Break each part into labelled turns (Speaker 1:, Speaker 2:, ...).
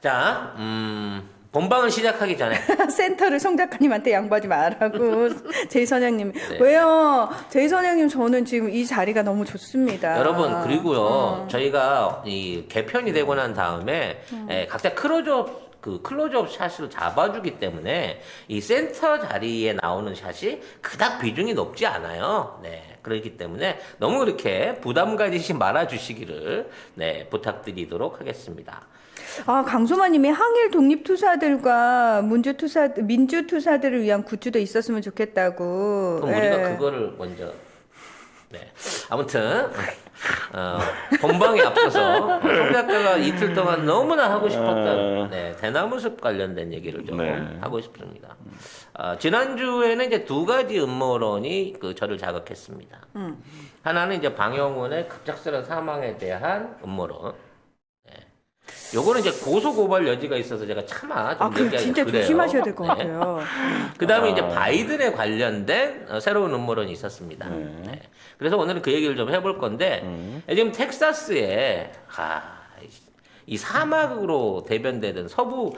Speaker 1: 자, 본방을 시작하기 전에
Speaker 2: 센터를 송 작가님한테 양보하지 말라고 제이 선생님.
Speaker 1: 네.
Speaker 2: 왜요? 제이 선생님 저는 지금 이 자리가 너무 좋습니다.
Speaker 1: 여러분 그리고요 저희가 이 개편이 되고 난 다음에 각자 클로즈업 샷을 잡아주기 때문에 이 센터 자리에 나오는 샷이 그닥 비중이 높지 않아요. 네, 그렇기 때문에 너무 그렇게 부담 가지시 말아주시기를 네 부탁드리도록 하겠습니다.
Speaker 2: 아, 강소마님이 항일 독립투사들과 민주투사들을 위한 굿즈도 있었으면 좋겠다고.
Speaker 1: 그럼 우리가 그거를 먼저 네 아무튼 본방에 앞서서 송 작가가 이틀 동안 너무나 하고 싶었던 네, 대나무숲 관련된 얘기를 좀 하고 싶습니다. 지난주에는 이제 두 가지 음모론이 저를 자극했습니다. 하나는 이제 방영훈의 급작스러운 사망에 대한 음모론. 요거는 이제 고소 고발 여지가 있어서 제가 차마 좀
Speaker 2: 그
Speaker 1: 얘기하기
Speaker 2: 진짜
Speaker 1: 그래요.
Speaker 2: 조심하셔야 될 것 같아요.
Speaker 1: 그다음에 이제 바이든에 관련된 새로운 음모론이 있었습니다. 네. 그래서 오늘은 그 얘기를 좀 해볼 건데 지금 텍사스에 이 사막으로 대변되던 서부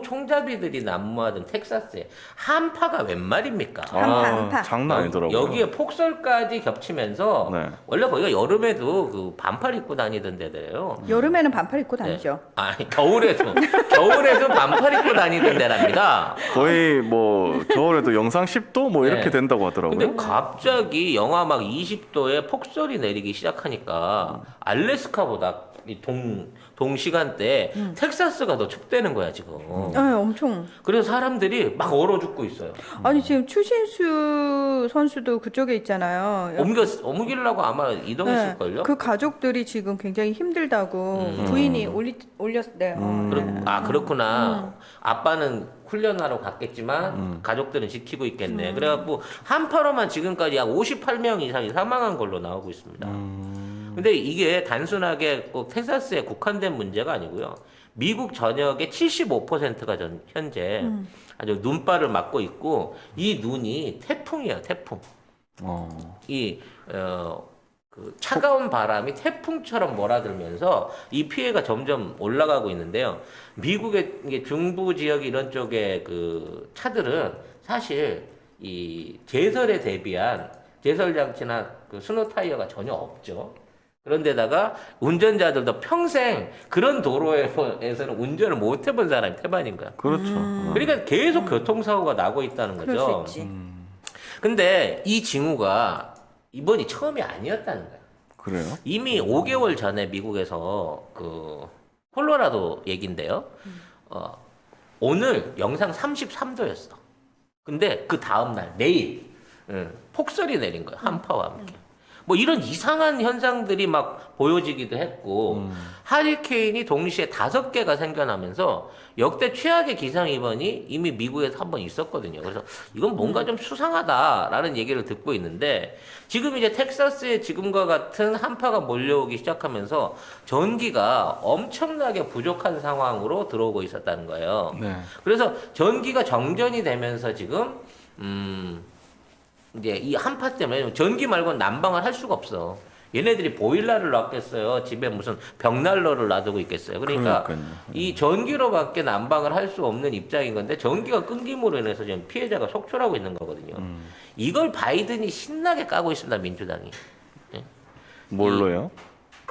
Speaker 1: 총잡이들이 난무하던 텍사스에 한파가 웬 말입니까?
Speaker 2: 한파.
Speaker 3: 장난 아니더라고요.
Speaker 1: 여기에 폭설까지 겹치면서
Speaker 3: 네.
Speaker 1: 원래 거기가 여름에도 그 반팔 입고 다니던 데래요.
Speaker 2: 여름에는 반팔 입고 다니죠.
Speaker 1: 네. 아니 겨울에도 반팔 입고 다니던 데랍니다.
Speaker 3: 거의 뭐 겨울에도 영상 10도 뭐 이렇게
Speaker 1: 네.
Speaker 3: 된다고 하더라고요.
Speaker 1: 근데 갑자기 영하 막 20도에 폭설이 내리기 시작하니까 알래스카보다 이 동시간대에 텍사스가 더 춥대는 거야 지금.
Speaker 2: 네, 엄청.
Speaker 1: 그래서 사람들이 막 얼어 죽고 있어요.
Speaker 2: 아니 지금 추신수 선수도 그쪽에 있잖아요.
Speaker 1: 옮기려고 아마 이동했을걸요?
Speaker 2: 그 가족들이 지금 굉장히 힘들다고 부인이 올렸대요.
Speaker 1: 그렇구나. 아빠는 훈련하러 갔겠지만 가족들은 지키고 있겠네. 그래갖고 한파로만 지금까지 약 58명 이상이 사망한 걸로 나오고 있습니다. 근데 이게 단순하게 꼭 텍사스에 국한된 문제가 아니고요. 미국 전역의 75%가 현재 아주 눈발을 맞고 있고 이 눈이 태풍이에요, 태풍. 그 차가운 바람이 태풍처럼 몰아들면서 이 피해가 점점 올라가고 있는데요. 미국의 이게 중부 지역 이런 쪽의 그 차들은 사실 이 제설에 대비한 제설 장치나 그 스노 타이어가 전혀 없죠. 그런데다가 운전자들도 평생 그런 도로에서는 운전을 못 해본 사람이 태반인 거야.
Speaker 3: 그렇죠.
Speaker 1: 그러니까 계속 교통사고가 나고 있다는 거죠.
Speaker 2: 그럴 수 있지.
Speaker 1: 근데 이 징후가 이번이 처음이 아니었다는 거야.
Speaker 3: 그래요?
Speaker 1: 이미 5개월 전에 미국에서 그 콜로라도 얘긴데요. 오늘 영상 33도였어. 근데 그 다음날 내일 폭설이 내린 거야. 한파와 함께. 뭐 이런 이상한 현상들이 막 보여지기도 했고 하리케인이 동시에 5개가 생겨나면서 역대 최악의 기상이번이 이미 미국에서 한 번 있었거든요. 그래서 이건 뭔가 좀 수상하다라는 얘기를 듣고 있는데 지금 이제 텍사스에 지금과 같은 한파가 몰려오기 시작하면서 전기가 엄청나게 부족한 상황으로 들어오고 있었다는 거예요.
Speaker 3: 네.
Speaker 1: 그래서 전기가 정전이 되면서 지금 이제 이 한파 때문에 전기 말고는 난방을 할 수가 없어. 얘네들이 보일러를 놨겠어요. 집에 무슨 벽난로를 놔두고 있겠어요. 그러니까
Speaker 3: 그러니까요.
Speaker 1: 이 전기로밖에 난방을 할 수 없는 입장인 건데 전기가 끊김으로 인해서 지금 피해자가 속출하고 있는 거거든요. 이걸 바이든이 신나게 까고 있습니다. 민주당이.
Speaker 3: 뭘로요?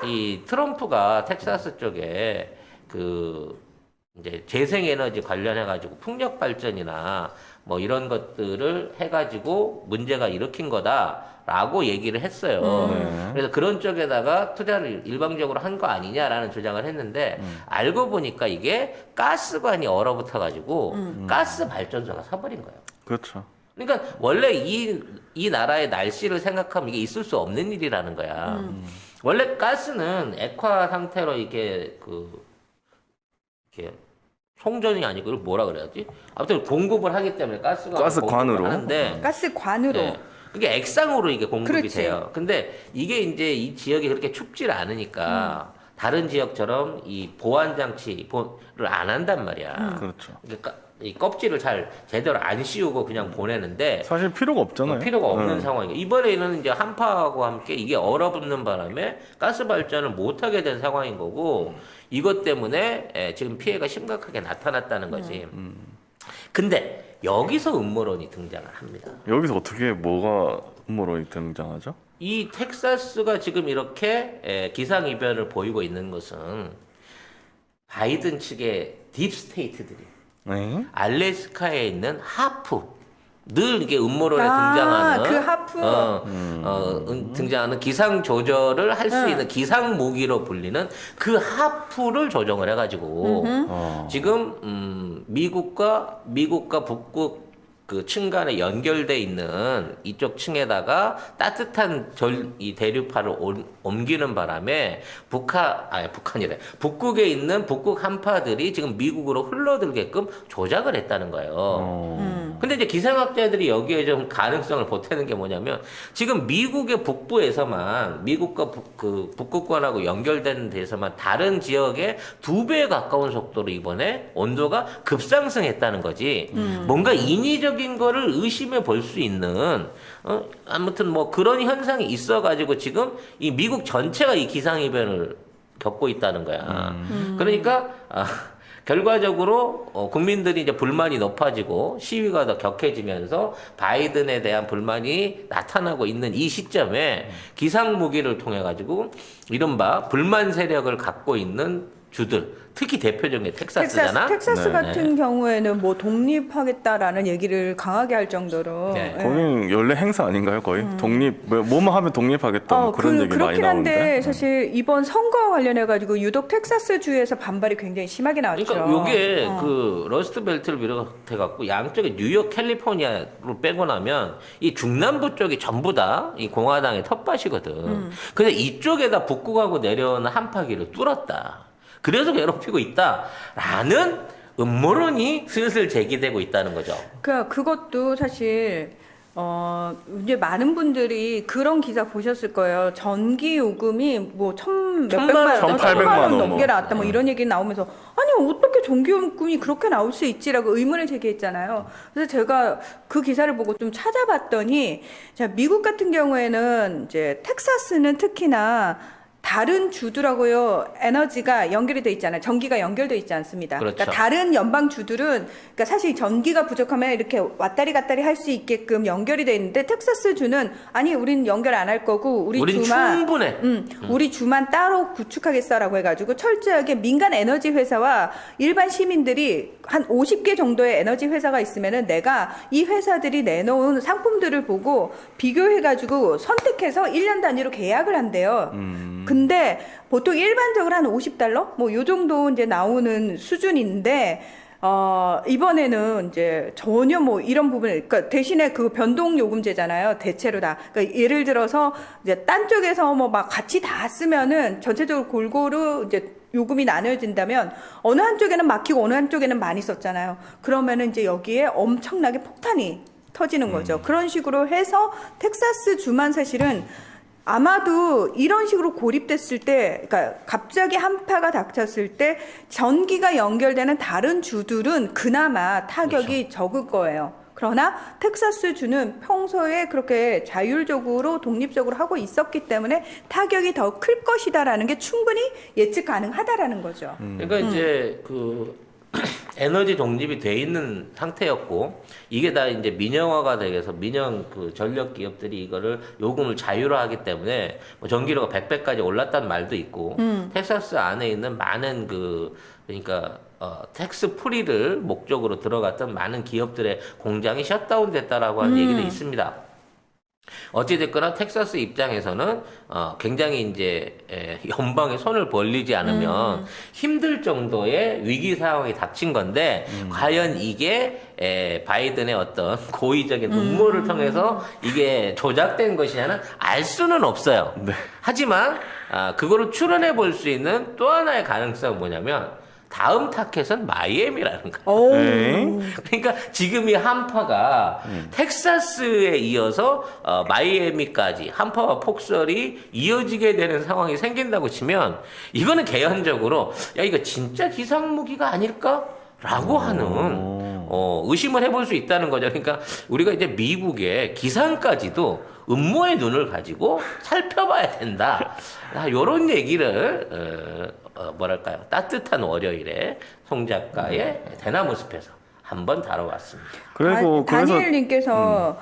Speaker 1: 이 트럼프가 텍사스 쪽에 그 이제 재생에너지 관련해 가지고 풍력 발전이나 뭐 이런 것들을 해 가지고 문제가 일으킨 거다라고 얘기를 했어요. 그래서 그런 쪽에다가 투자를 일방적으로 한 거 아니냐라는 주장을 했는데 알고 보니까 이게 가스관이 얼어붙어 가지고 가스 발전소가 서버린 거예요.
Speaker 3: 그렇죠.
Speaker 1: 그러니까 원래 이 나라의 날씨를 생각하면 이게 있을 수 없는 일이라는 거야. 원래 가스는 액화 상태로 이렇게 송전이 아니고 이걸 뭐라 그래야지? 아무튼 공급을 하기 때문에
Speaker 3: 가스관으로
Speaker 1: 하는데
Speaker 2: 가스관으로.
Speaker 1: 네. 그게 액상으로 이게 공급이
Speaker 2: 그렇지.
Speaker 1: 돼요. 근데 이게 이제 이 지역이 그렇게 춥질 않으니까 다른 지역처럼 이 보안 장치를 안 한단 말이야.
Speaker 3: 그렇죠.
Speaker 1: 그러니까 이 껍질을 잘 제대로 안 씌우고 그냥 보내는데
Speaker 3: 사실 필요가 없잖아요.
Speaker 1: 필요가 없는
Speaker 3: 네.
Speaker 1: 상황이에요. 이번에는 이제 한파하고 함께 이게 얼어붙는 바람에 가스 발전을 못하게 된 상황인 거고 이것 때문에 지금 피해가 심각하게 나타났다는 거지. 근데 여기서 음모론이 등장을 합니다.
Speaker 3: 여기서 어떻게 뭐가 음모론이 등장하죠?
Speaker 1: 이 텍사스가 지금 이렇게 기상 이변을 보이고 있는 것은 바이든 측의 딥스테이트들이
Speaker 3: 네.
Speaker 1: 알래스카에 있는 하프 늘 이게 음모론에
Speaker 2: 아,
Speaker 1: 등장하는
Speaker 2: 그 하프.
Speaker 1: 등장하는 기상 조절을 할 수 있는 기상 무기로 불리는 그 하프를 조정을 해가지고 지금 미국과 북극 그 층 간에 연결돼 있는 이쪽 층에다가 따뜻한 이 대륙파를 옮기는 바람에 북한이래. 북극에 있는 북극 한파들이 지금 미국으로 흘러들게끔 조작을 했다는 거예요. 근데 이제 기상학자들이 여기에 좀 가능성을 보태는 게 뭐냐면 지금 미국의 북부에서만 미국과 북극권하고 연결되는 데서만 다른 지역의 2배에 가까운 속도로 이번에 온도가 급상승했다는 거지. 뭔가 인위적인 거를 의심해 볼 수 있는 아무튼 뭐 그런 현상이 있어가지고 지금 이 미국 전체가 이 기상이변을 겪고 있다는 거야. 그러니까 결과적으로 국민들이 이제 불만이 높아지고 시위가 더 격해지면서 바이든에 대한 불만이 나타나고 있는 이 시점에 기상 무기를 통해 가지고 이른바 불만 세력을 갖고 있는 주들, 특히 대표적인 게 텍사스잖아.
Speaker 2: 텍사스
Speaker 3: 네.
Speaker 2: 같은 경우에는 뭐 독립하겠다라는 얘기를 강하게 할 정도로.
Speaker 1: 네.
Speaker 2: 예.
Speaker 3: 거긴 연례 행사 아닌가요? 거의 독립 뭐만 하면 독립하겠다 뭐 그런 얘기 많이
Speaker 2: 그렇긴 한데
Speaker 3: 나오는데.
Speaker 2: 사실 이번 선거 관련해 가지고 유독 텍사스 주에서 반발이 굉장히 심하게 나왔죠.
Speaker 1: 그러니까 요게 그 러스트 벨트를 비롯해 갖고 양쪽에 뉴욕, 캘리포니아로 빼고 나면 이 중남부 쪽이 전부 다 이 공화당의 텃밭이거든. 근데 이쪽에다 북극하고 내려오는 한파기를 뚫었다. 그래서 괴롭히고 있다라는 음모론이 슬슬 제기되고 있다는 거죠.
Speaker 2: 그것도 사실 이제 많은 분들이 그런 기사 보셨을 거예요. 전기 요금이 뭐 몇백만 원,
Speaker 3: 1,800만 원
Speaker 2: 넘게
Speaker 3: 뭐.
Speaker 2: 나왔다 뭐 이런 얘기 나오면서 아니 어떻게 전기 요금이 그렇게 나올 수 있지라고 의문을 제기했잖아요. 그래서 제가 그 기사를 보고 좀 찾아봤더니 자, 미국 같은 경우에는 이제 텍사스는 특히나 다른 주들하고요 에너지가 연결이 돼 있잖아요. 전기가 연결돼 있지 않습니다.
Speaker 1: 그렇죠.
Speaker 2: 그러니까 다른 연방 주들은 그러니까 사실 전기가 부족하면 이렇게 왔다리 갔다리 할 수 있게끔 연결이 돼 있는데 텍사스 주는 아니 우린 연결 안 할 거고
Speaker 1: 우린 충분해.
Speaker 2: 우리 주만 따로 구축하겠어라고 해가지고 철저하게 민간 에너지 회사와 일반 시민들이 한 50개 정도의 에너지 회사가 있으면은 내가 이 회사들이 내놓은 상품들을 보고 비교해가지고 선택해서 1년 단위로 계약을 한대요. 근데 보통 일반적으로 한 $50? 뭐 요 정도 이제 나오는 수준인데, 이번에는 이제 전혀 뭐 이런 부분, 그러니까 대신에 그 변동 요금제잖아요. 대체로 다. 그러니까 예를 들어서 이제 딴 쪽에서 뭐 막 같이 다 쓰면은 전체적으로 골고루 이제 요금이 나눠진다면 어느 한쪽에는 막히고 어느 한쪽에는 많이 썼잖아요. 그러면은 이제 여기에 엄청나게 폭탄이 터지는 거죠. 그런 식으로 해서 텍사스 주만 사실은 아마도 이런 식으로 고립됐을 때, 그러니까 갑자기 한파가 닥쳤을 때 전기가 연결되는 다른 주들은 그나마 타격이 적을 거예요. 그러나 텍사스 주는 평소에 그렇게 자율적으로 독립적으로 하고 있었기 때문에 타격이 더 클 것이다라는 게 충분히 예측 가능하다라는 거죠.
Speaker 1: 그러니까 이제 그 에너지 독립이 돼 있는 상태였고 이게 다 이제 민영화가 되어서 민영 그 전력 기업들이 이거를 요금을 자유화하기 때문에 뭐 전기료가 100배까지 올랐다는 말도 있고 텍사스 안에 있는 많은 그러니까 텍스 프리를 목적으로 들어갔던 많은 기업들의 공장이 셧다운 됐다라고 하는 얘기도 있습니다. 어찌됐거나 텍사스 입장에서는 굉장히 이제 연방에 손을 벌리지 않으면 힘들 정도의 위기 상황이 닥친 건데 과연 이게 바이든의 어떤 고의적인 음모를 통해서 이게 조작된 것이냐는 알 수는 없어요.
Speaker 3: 네.
Speaker 1: 하지만 그거를 추론해 볼 수 있는 또 하나의 가능성은 뭐냐면 다음 타켓은 마이애미라는 거예요.
Speaker 2: 오.
Speaker 3: 에이?
Speaker 1: 그러니까 지금 이 한파가 텍사스에 이어서 마이애미까지 한파와 폭설이 이어지게 되는 상황이 생긴다고 치면 이거는 개연적으로 야 이거 진짜 기상무기가 아닐까라고 하는 의심을 해볼 수 있다는 거죠. 그러니까 우리가 이제 미국의 기상까지도 음모의 눈을 가지고 살펴봐야 된다. 이런 얘기를 뭐랄까요 따뜻한 월요일에 송 작가의 대나무 숲에서 한번 다뤄봤습니다.
Speaker 3: 그리고 그래서
Speaker 2: 다니엘님께서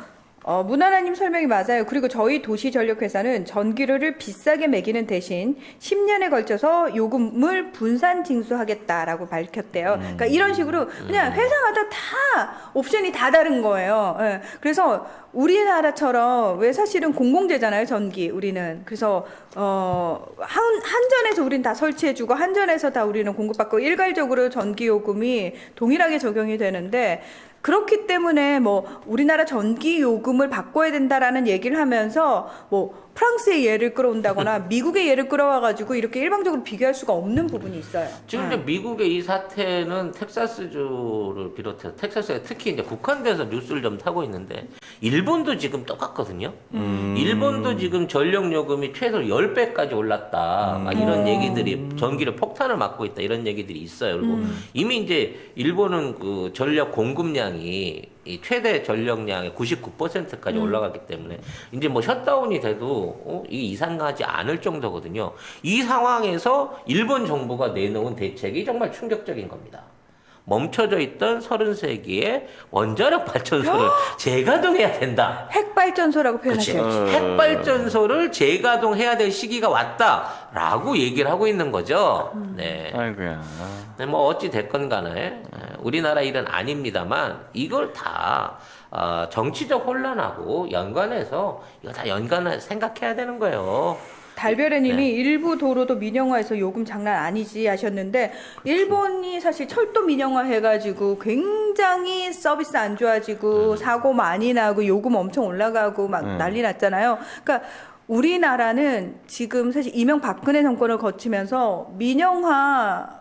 Speaker 2: 문하나님 설명이 맞아요. 그리고 저희 도시전력회사는 전기료를 비싸게 매기는 대신 10년에 걸쳐서 요금을 분산 징수하겠다라고 밝혔대요. 그러니까 이런 식으로 그냥 회사마다 다 옵션이 다 다른 거예요. 예. 그래서 우리나라처럼 왜 사실은 공공재잖아요, 전기 우리는. 그래서 한전에서 우린 다 설치해주고 한전에서 다 우리는 공급받고 일괄적으로 전기 요금이 동일하게 적용이 되는데. 그렇기 때문에 뭐 우리나라 전기 요금을 바꿔야 된다라는 얘기를 하면서 뭐 프랑스의 예를 끌어온다거나 미국의 예를 끌어와가지고 이렇게 일방적으로 비교할 수가 없는 부분이 있어요.
Speaker 1: 지금 이제 미국의 이 사태는 텍사스주를 비롯해서 텍사스에 특히 이제 국한돼서 뉴스를 좀 타고 있는데 일본도 지금 똑같거든요. 일본도 지금 전력 요금이 최소 10배까지 올랐다. 막 이런 얘기들이 전기료 폭탄을 맞고 있다. 이런 얘기들이 있어요. 그리고 이미 이제 일본은 그 전력 공급량이 이 최대 전력량의 99%까지 올라갔기 때문에 이제 뭐 셧다운이 돼도 이 이상하지 않을 정도거든요. 이 상황에서 일본 정부가 내놓은 대책이 정말 충격적인 겁니다. 멈춰져 있던 33기의 원자력 발전소를 재가동해야 된다.
Speaker 2: 핵발전소라고
Speaker 1: 그렇지.
Speaker 2: 표현하셨죠.
Speaker 1: 핵발전소를 재가동해야 될 시기가 왔다라고 얘기를 하고 있는 거죠. 네.
Speaker 3: 아이고야.
Speaker 1: 네, 뭐 어찌 됐건 간에 우리나라 일은 아닙니다만 이걸 다 정치적 혼란하고 연관해서 이거 다 연관을 생각해야 되는 거예요.
Speaker 2: 달별애님이 일부 도로도 민영화해서 요금 장난 아니지 하셨는데 일본이 사실 철도 민영화 해가지고 굉장히 서비스 안 좋아지고 사고 많이 나고 요금 엄청 올라가고 막 난리 났잖아요. 그러니까 우리나라는 지금 사실 이명박근혜 정권을 거치면서 민영화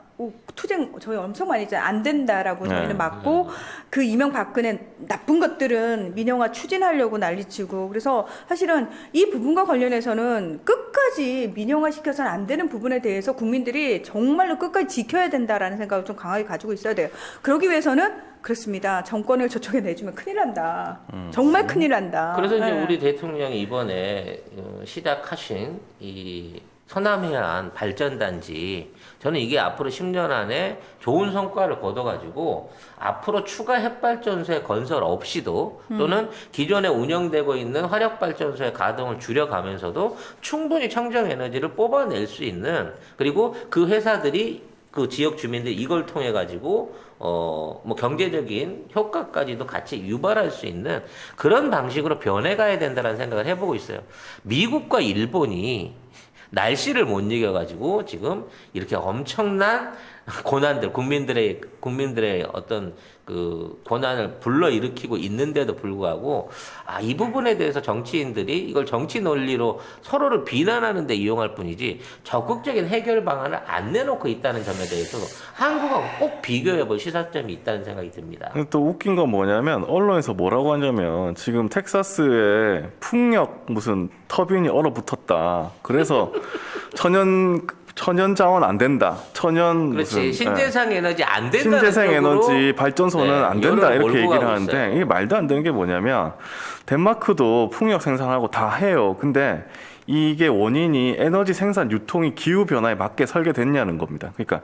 Speaker 2: 투쟁 저희 엄청 많이 했잖아요. 안 된다라고 저희는 맞고 그 이명박근혜 나쁜 것들은 민영화 추진하려고 난리치고 그래서 사실은 이 부분과 관련해서는 끝까지 민영화 시켜서는 안 되는 부분에 대해서 국민들이 정말로 끝까지 지켜야 된다라는 생각을 좀 강하게 가지고 있어야 돼요. 그러기 위해서는 그렇습니다. 정권을 저쪽에 내주면 큰일 난다. 정말 큰일 난다.
Speaker 1: 그래서 이제
Speaker 2: 네.
Speaker 1: 우리 대통령이 이번에 시작하신 이 서남해안 발전단지 저는 이게 앞으로 10년 안에 좋은 성과를 거둬가지고 앞으로 추가 핵발전소의 건설 없이도 또는 기존에 운영되고 있는 화력발전소의 가동을 줄여가면서도 충분히 청정에너지를 뽑아낼 수 있는 그리고 그 회사들이 그 지역 주민들이 이걸 통해 가지고 뭐 경제적인 효과까지도 같이 유발할 수 있는 그런 방식으로 변해가야 된다는 생각을 해보고 있어요. 미국과 일본이 날씨를 못 이겨가지고 지금 이렇게 엄청난 고난들, 국민들의 어떤 그 고난을 불러일으키고 있는데도 불구하고 이 부분에 대해서 정치인들이 이걸 정치 논리로 서로를 비난하는 데 이용할 뿐이지 적극적인 해결 방안을 안 내놓고 있다는 점에 대해서도 한국하고 꼭 비교해 볼 시사점이 있다는 생각이 듭니다.
Speaker 3: 근데 또 웃긴 건 뭐냐면 언론에서 뭐라고 하냐면 지금 텍사스에 풍력 무슨 터빈이 얼어붙었다. 그래서 천연 자원 안 된다.
Speaker 1: 그렇지. 신재생 에너지 안 된다는
Speaker 3: 신재생
Speaker 1: 쪽으로
Speaker 3: 에너지 발전소는 안 된다
Speaker 1: 여론을
Speaker 3: 이렇게
Speaker 1: 몰고
Speaker 3: 얘기를
Speaker 1: 가고
Speaker 3: 하는데
Speaker 1: 있어요.
Speaker 3: 이게 말도 안 되는 게 뭐냐면 덴마크도 풍력 생산하고 다 해요. 근데 이게 원인이 에너지 생산 유통이 기후 변화에 맞게 설계됐냐는 겁니다. 그러니까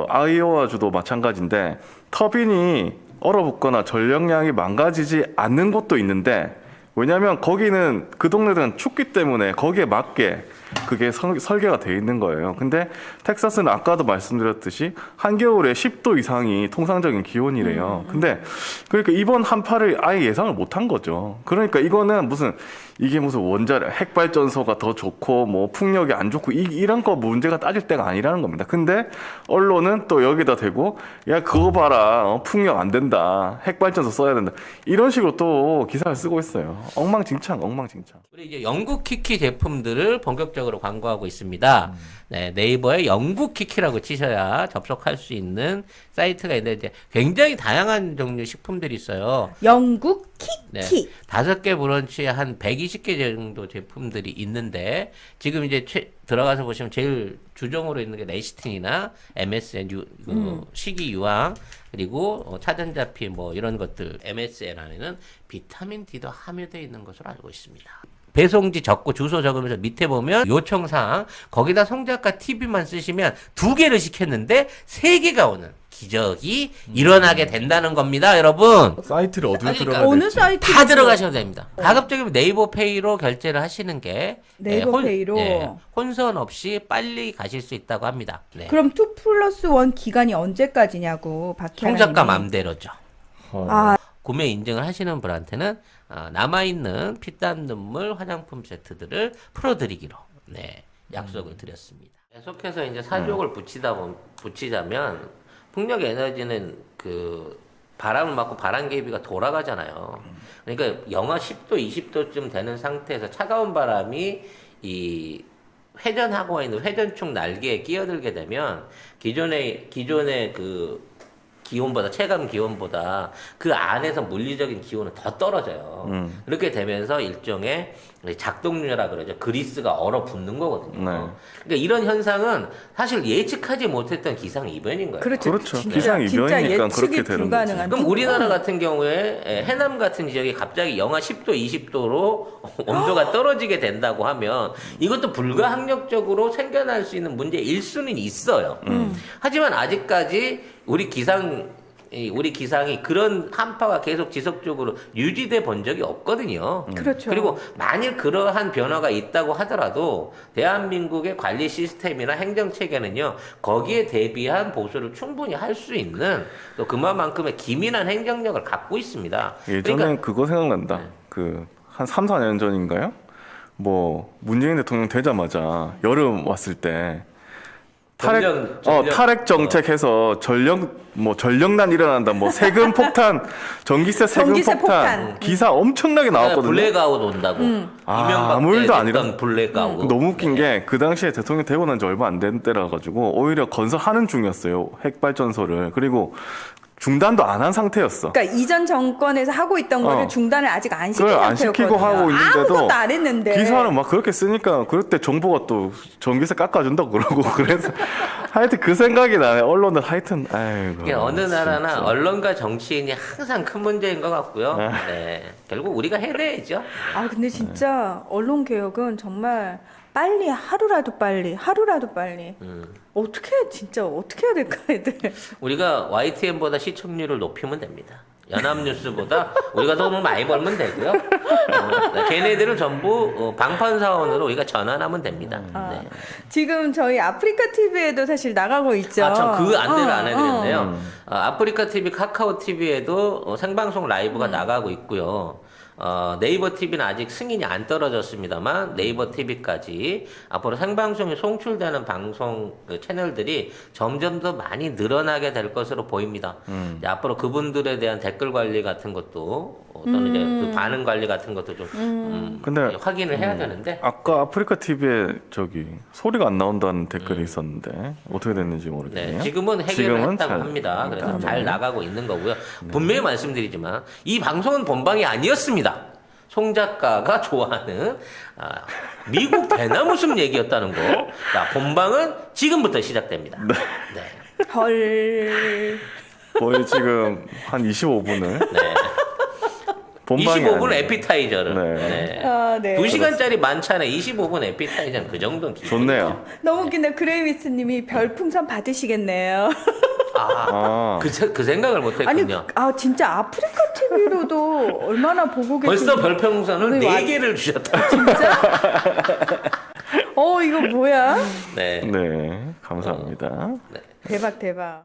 Speaker 3: 아이오와주도 마찬가지인데 터빈이 얼어붙거나 전력량이 망가지지 않는 곳도 있는데 왜냐하면 거기는 그 동네들은 춥기 때문에 거기에 맞게 그게 설계가 돼 있는 거예요. 근데 텍사스는 아까도 말씀드렸듯이 한겨울에 10도 이상이 통상적인 기온이래요. 근데 그러니까 이번 한파를 아예 예상을 못한 거죠. 그러니까 이거는 이게 무슨 원자력 핵발전소가 더 좋고 뭐 풍력이 안 좋고 이런 거 문제가 따질 때가 아니라는 겁니다. 근데 언론은 또 여기다 대고 야 그거 봐라 풍력 안 된다 핵발전소 써야 된다 이런 식으로 또 기사를 쓰고 있어요. 엉망진창.
Speaker 1: 우리 이제 영국 키키 제품들을 본격적으로 본격적으로 광고하고 있습니다. 네, 네이버에 영국 키키라고 치셔야 접속할 수 있는 사이트가 있는데 이제 굉장히 다양한 종류 식품들이 있어요.
Speaker 2: 영국
Speaker 1: 네,
Speaker 2: 키키.
Speaker 1: 5개 브런치에 한 120개 정도 제품들이 있는데 지금 이제 들어가서 보시면 제일 주종으로 있는 게 레시틴이나 MSN 식이유황 그리고 차전자피 뭐 이런 것들 MSN 안에는 비타민 D도 함유되어 있는 것으로 알고 있습니다. 배송지 적고 주소 적으면서 밑에 보면 요청사항 거기다 송작가 TV만 쓰시면 2개를 시켰는데 3개가 오는 기적이 일어나게 된다는 겁니다, 여러분.
Speaker 3: 사이트를 어디로
Speaker 1: 그러니까
Speaker 3: 들어가야
Speaker 2: 어느
Speaker 3: 될지.
Speaker 2: 사이트?
Speaker 1: 다 들어가셔도 됩니다. 가급적이면 네이버 페이로 결제를 하시는 게
Speaker 2: 네이버 페이로?
Speaker 1: 혼선 없이 빨리 가실 수 있다고 합니다. 네.
Speaker 2: 그럼 2+1 기간이 언제까지냐고 박혜라님이.
Speaker 1: 송작가 맘대로죠.
Speaker 2: 아,
Speaker 1: 구매 인증을 하시는 분한테는 남아있는 피땀 눈물 화장품 세트들을 풀어드리기로 약속을 드렸습니다. 계속해서 이제 사족을 붙이자면 풍력 에너지는 그 바람을 맞고 바람 개비가 돌아가잖아요. 그러니까 영하 10도, 20도쯤 되는 상태에서 차가운 바람이 이 회전하고 있는 회전축 날개에 끼어들게 되면 기존의 그 기온보다 체감 기온보다 그 안에서 물리적인 기온은 더 떨어져요. 그렇게 되면서 일종의 작동률이라 그러죠. 그리스가 얼어붙는 거거든요.
Speaker 3: 네.
Speaker 1: 그러니까 이런 현상은 사실 예측하지 못했던 기상 이변인 거예요.
Speaker 2: 그렇죠.
Speaker 3: 진짜
Speaker 2: 진짜
Speaker 3: 이변이니까
Speaker 2: 예측이
Speaker 3: 그렇게 되는
Speaker 2: 불가능한.
Speaker 1: 그럼 우리나라 같은 경우에 해남 같은 지역이 갑자기 영하 10도, 20도로 온도가 떨어지게 된다고 하면 이것도 불가항력적으로 생겨날 수 있는 문제일 수는 있어요. 하지만 아직까지 우리 기상이 그런 한파가 계속 지속적으로 유지돼 본 적이 없거든요.
Speaker 2: 그렇죠.
Speaker 1: 그리고 만일 그러한 변화가 있다고 하더라도 대한민국의 관리 시스템이나 행정 체계는요 거기에 대비한 보수를 충분히 할 수 있는 또 그만큼의 기민한 행정력을 갖고 있습니다.
Speaker 3: 예전엔
Speaker 1: 그러니까
Speaker 3: 그거 생각난다. 그 한 3, 4년 전인가요? 뭐 문재인 대통령 되자마자 여름 왔을 때 탈핵 정책해서 전력난 일어난다. 뭐 세금 폭탄, 전기세 폭탄. 기사 엄청나게 나왔거든요.
Speaker 1: 블랙아웃 온다고.
Speaker 3: 아무 일도 아니라
Speaker 1: 블랙아웃.
Speaker 3: 너무 웃긴 게 그 당시에 대통령 되고 난 지 얼마 안 된 때라 가지고 오히려 건설하는 중이었어요. 핵발전소를. 그리고 중단도 안 한 상태였어.
Speaker 2: 그러니까 이전 정권에서 하고 있던 거를 중단을 아직 안 시킨
Speaker 3: 그걸 안
Speaker 2: 상태였거든요.
Speaker 3: 시키고 하고 있는데도
Speaker 2: 아무것도 안 했는데.
Speaker 3: 기사는 막 그렇게 쓰니까 그럴 때 정부가 또 전기세 깎아준다고 그러고 그래서 하여튼 그 생각이 나네. 언론들 하여튼 아이고.
Speaker 1: 이게 어느 나라나 언론과 정치인이 항상 큰 문제인 것 같고요. 네. 결국 우리가 해내야죠.
Speaker 2: 아 근데 진짜 언론 개혁은 정말 빨리 하루라도 빨리 어떻게 해야 될까 애들.
Speaker 1: 우리가 YTN보다 시청률을 높이면 됩니다. 연합뉴스보다 우리가 돈을 많이 벌면 되고요. 걔네들은 전부 방판사원으로 우리가 전환하면 됩니다. 네.
Speaker 2: 지금 저희 아프리카 TV에도 사실 나가고 있죠.
Speaker 1: 참 그 안내를 안 해드렸네요. 아프리카 TV, 카카오 TV에도 생방송 라이브가 나가고 있고요. 네이버 TV는 아직 승인이 안 떨어졌습니다만 네이버 TV까지 앞으로 생방송이 송출되는 방송 그 채널들이 점점 더 많이 늘어나게 될 것으로 보입니다. 이제 앞으로 그분들에 대한 댓글 관리 같은 것도 또는 이제 그 반응 관리 같은 것도 좀
Speaker 3: 근데
Speaker 1: 확인을 해야 되는데
Speaker 3: 아까 아프리카 TV에 소리가 안 나온다는 댓글이 있었는데 어떻게 됐는지 모르겠네요.
Speaker 1: 네, 지금은 해결을 했다고 합니다. 그래서 잘 나가고 있는 거고요. 분명히 말씀드리지만 이 방송은 본방이 아니었습니다. 송 작가가 좋아하는 미국 대나무숲 얘기였다는 거. 자, 본방은 지금부터 시작됩니다. 네.
Speaker 2: 헐.
Speaker 3: 거의 지금 한 25분을
Speaker 1: 네.
Speaker 3: 본방이
Speaker 1: 25분
Speaker 3: 아니에요.
Speaker 1: 에피타이저를.
Speaker 3: 네.
Speaker 1: 네.
Speaker 2: 아, 네.
Speaker 1: 2시간짜리 만찬에 25분 에피타이저는 그 정도는 기본.
Speaker 3: 좋네요.
Speaker 2: 너무 웃긴데 그레이미스님이 별풍선 받으시겠네요.
Speaker 1: 그 생각을 못
Speaker 2: 아니,
Speaker 1: 했군요.
Speaker 2: 진짜 아프리카 TV로도 얼마나 보고 계신.
Speaker 1: 벌써 별풍선을
Speaker 2: 네,
Speaker 1: 4개를 주셨다.
Speaker 2: 진짜? 이거 뭐야?
Speaker 1: 네.
Speaker 3: 네, 감사합니다.
Speaker 2: 대박.